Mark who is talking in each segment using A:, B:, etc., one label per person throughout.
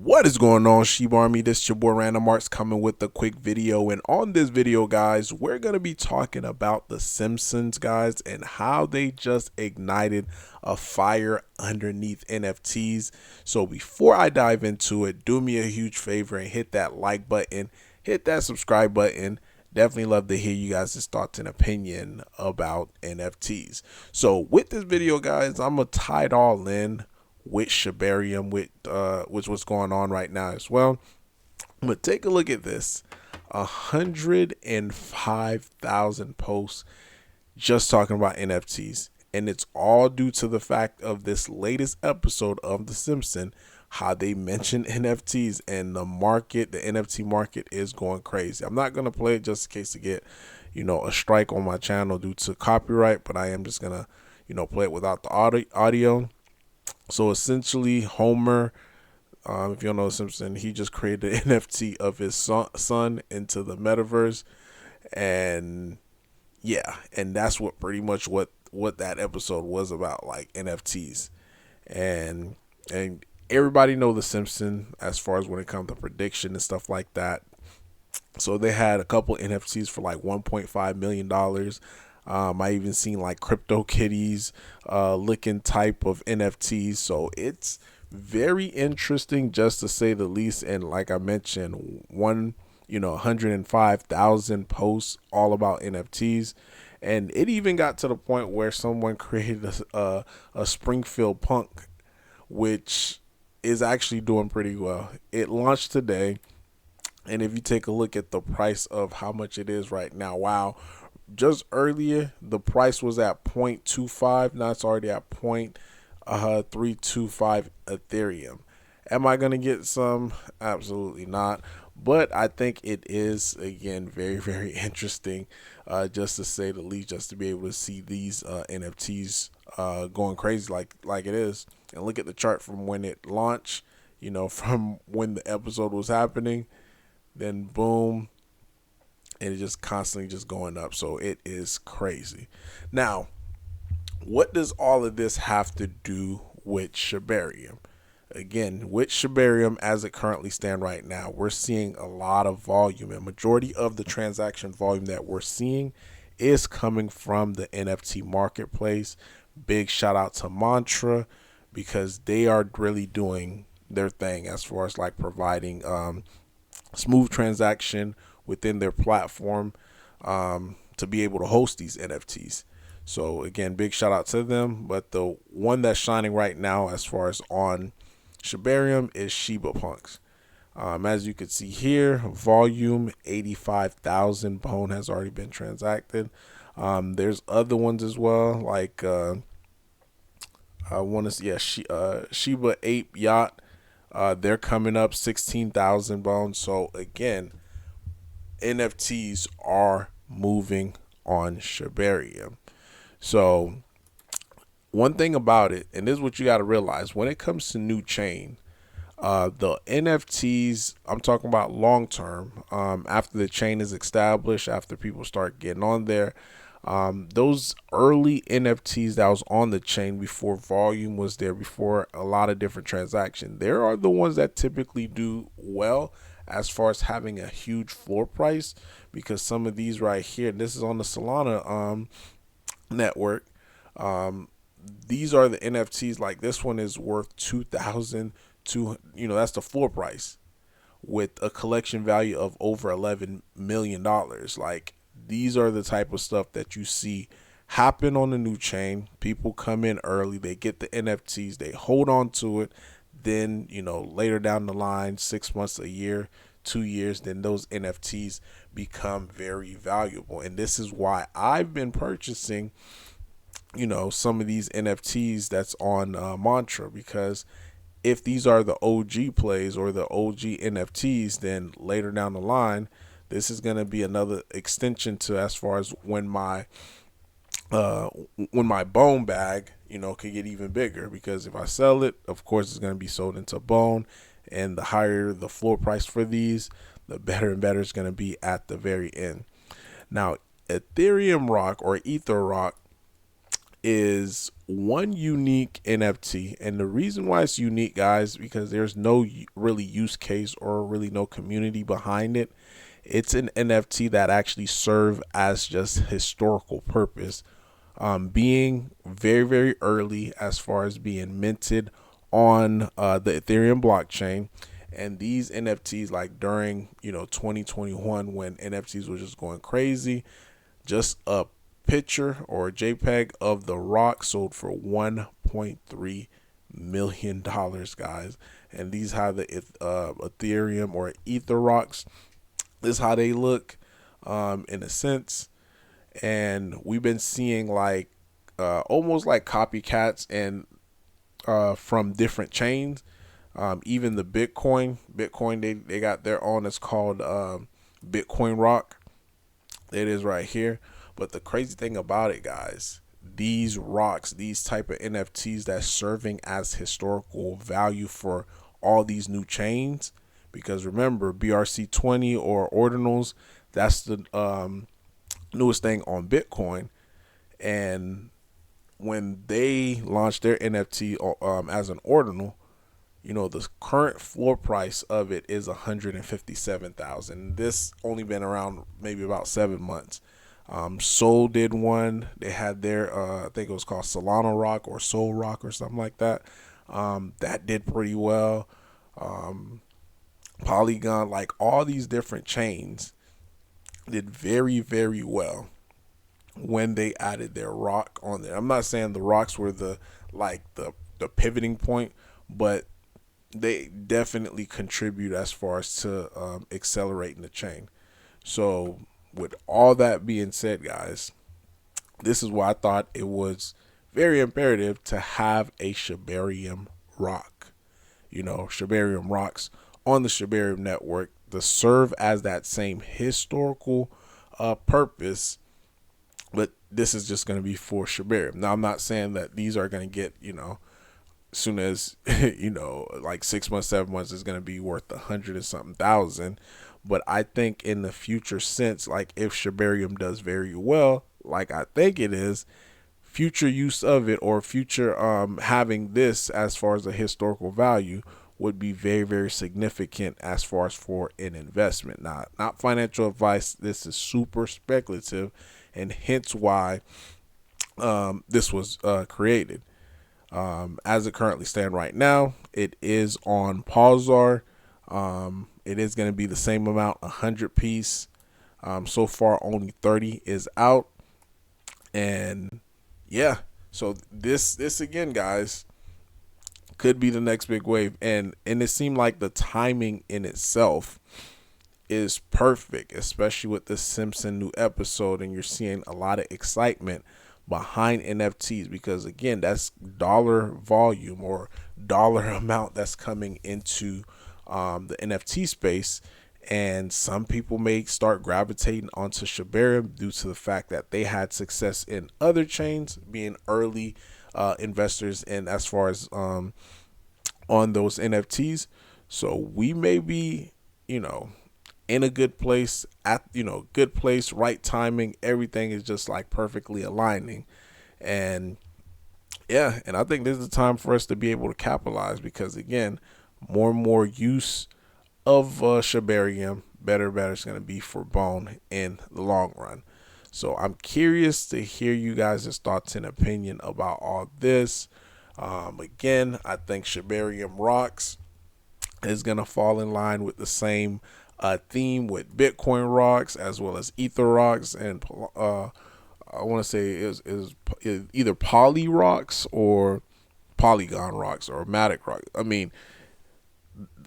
A: What is going on, Shib Army? This is your boy Random Arts coming with a quick video. And on this video, guys, we're going to be talking about the Simpsons, guys, and how they just ignited a fire underneath NFTs. So before I dive into it, do me a huge favor and hit that like button, hit that subscribe button. Definitely love to hear you guys' thoughts and opinion about NFTs. So with this video, guys, I'm going to tie it all in with Shibarium, with what's going on right now as well. But take a look at this: 105,000 posts just talking about NFTs, and it's all due to the fact of this latest episode of The Simpsons, how they mention NFTs, and the NFT market is going crazy. I'm not gonna play it just in case to get, a strike on my channel due to copyright, but I am just gonna, play it without the audio. So essentially, Homer, if you don't know Simpson, he just created an NFT of his son into the metaverse, and yeah, and that's pretty much what that episode was about, like NFTs, and everybody know the Simpson as far as when it comes to prediction and stuff like that. So they had a couple NFTs for like $1.5 million. I even seen like crypto kitties looking type of NFTs. So it's very interesting, just to say the least. And like I mentioned, 105,000 posts all about NFTs. And it even got to the point where someone created a Springfield Punk, which is actually doing pretty well. It launched today. And if you take a look at the price of how much it is right now, wow. Just earlier, the price was at 0.25. Now it's already at 0.325 Ethereum. Am I going to get some? Absolutely not. But I think it is, again, very, very interesting, just to say the least, just to be able to see these NFTs going crazy like it is. And look at the chart from when it launched, from when the episode was happening. Then boom. And it's just constantly just going up. So it is crazy. Now, what does all of this have to do with Shibarium? Again, with Shibarium as it currently stands right now, we're seeing a lot of volume. And majority of the transaction volume that we're seeing is coming from the NFT marketplace. Big shout out to Mantra, because they are really doing their thing as far as like providing smooth transaction within their platform to be able to host these NFTs. So again, big shout out to them. But the one that's shining right now as far as on Shibarium is Shiba Punks. As you can see here, volume 85,000 bone has already been transacted. There's other ones as well, like I want to see, Shiba Ape Yacht. They're coming up 16,000 bones. So again, NFTs are moving on Shibarium. So one thing about it, and this is what you got to realize, when it comes to new chain, the NFTs, I'm talking about long term, after the chain is established, after people start getting on there, those early NFTs that was on the chain before volume was there, before a lot of different transactions, there are the ones that typically do well as far as having a huge floor price, because some of these right here, this is on the Solana network, these are the NFTs. Like this one is worth 2,000 to, that's the floor price, with a collection value of over $11 million. Like, these are the type of stuff that you see happen on the new chain. People come in early, they get the NFTs, they hold on to it. Then, later down the line, 6 months, a year, 2 years, then those NFTs become very valuable. And this is why I've been purchasing, some of these NFTs that's on Mantra, because if these are the OG plays or the OG NFTs, then later down the line, this is going to be another extension to as far as when my bone bag, could get even bigger, because if I sell it, of course, it's going to be sold into bone, and the higher the floor price for these, the better and better it's going to be at the very end. Now, Ethereum Rock or Ether Rock is one unique NFT. And the reason why it's unique, guys, because there's no really use case or really no community behind it. It's an NFT that actually serve as just historical purpose, being very, very early as far as being minted on the Ethereum blockchain. And these NFTs, like during 2021, when NFTs were just going crazy, just a picture or a JPEG of the rock sold for $1.3 million, guys. And these have the Ethereum or Ether rocks. This is how they look, in a sense. And we've been seeing like almost like copycats and from different chains. Even the Bitcoin, they got their own. It's called Bitcoin Rock. It is right here. But the crazy thing about it, guys, these rocks, these type of NFTs that's serving as historical value for all these new chains. Because remember, BRC20 or ordinals, that's the newest thing on Bitcoin. And when they launched their NFT as an ordinal, the current floor price of it is $157,000. This only been around maybe about 7 months. Soul did one. They had their I think it was called Solana Rock or Soul Rock or something like that. That did pretty well. Polygon, like all these different chains did very, very well when they added their rock on there. I'm not saying the rocks were the pivoting point, but they definitely contribute as far as to accelerating the chain. So with all that being said, guys, this is why I thought it was very imperative to have a Shibarium rock, Shibarium rocks on the Shibarium network to serve as that same historical purpose. But this is just going to be for Shibarium. Now, I'm not saying that these are going to get, soon as like 6 months, 7 months is going to be worth 100 and something thousand. But I think in the future, since like if Shibarium does very well, like I think it is, future use of it or future having this as far as a historical value would be very, very significant as far as for an investment. Not financial advice. This is super speculative, and hence why this was created. As it currently stands right now, it is on Pulsar. It is going to be the same amount, 100 piece. So far, only 30 is out, and yeah. So this again, guys, could be the next big wave, and it seemed like the timing in itself is perfect, especially with the Simpson new episode, and you're seeing a lot of excitement behind NFTs because again, that's dollar volume or dollar amount that's coming into the NFT space, and some people may start gravitating onto Shibarium due to the fact that they had success in other chains, being early investors in as far as on those NFTs. So we may be, in a good place at, good place, right timing. Everything is just like perfectly aligning. And yeah, and I think this is the time for us to be able to capitalize because again, more and more use of Shibarium, better is going to be for Bone in the long run. So I'm curious to hear you guys' thoughts and opinion about all this. Again, I think Shibarium Rocks is going to fall in line with the same theme with Bitcoin Rocks as well as Ether Rocks, and I want to say is either Poly Rocks or Polygon Rocks or Matic Rocks. I mean,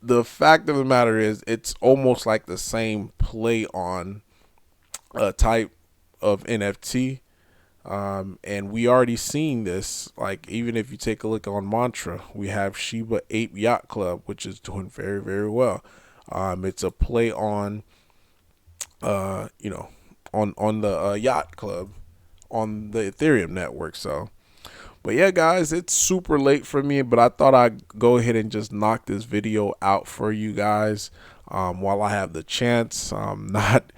A: the fact of the matter is it's almost like the same play on a type of NFT. And we already seen this, like even if you take a look on Mantra, we have Shiba Ape Yacht Club, which is doing very, very well. It's a play on, on the Yacht Club on the Ethereum network. So, but yeah, guys, it's super late for me, but I thought I'd go ahead and just knock this video out for you guys while I have the chance. Not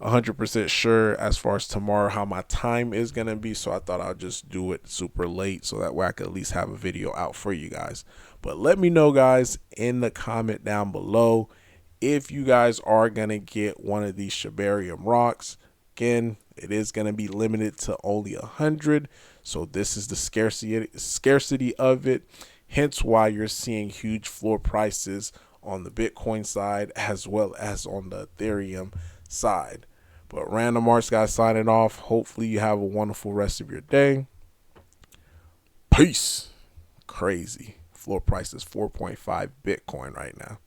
A: 100% sure as far as tomorrow how my time is going to be, so I thought I'll just do it super late so that way I could at least have a video out for you guys. But let me know, guys, in the comment down below if you guys are going to get one of these Shibarium Rocks. Again, it is going to be limited to only 100, so this is the scarcity of it, hence why you're seeing huge floor prices on the Bitcoin side as well as on the Ethereum side. But Random Arts guys signing off. Hopefully you have a wonderful rest of your day. Peace. Crazy. Floor price is 4.5 Bitcoin right now.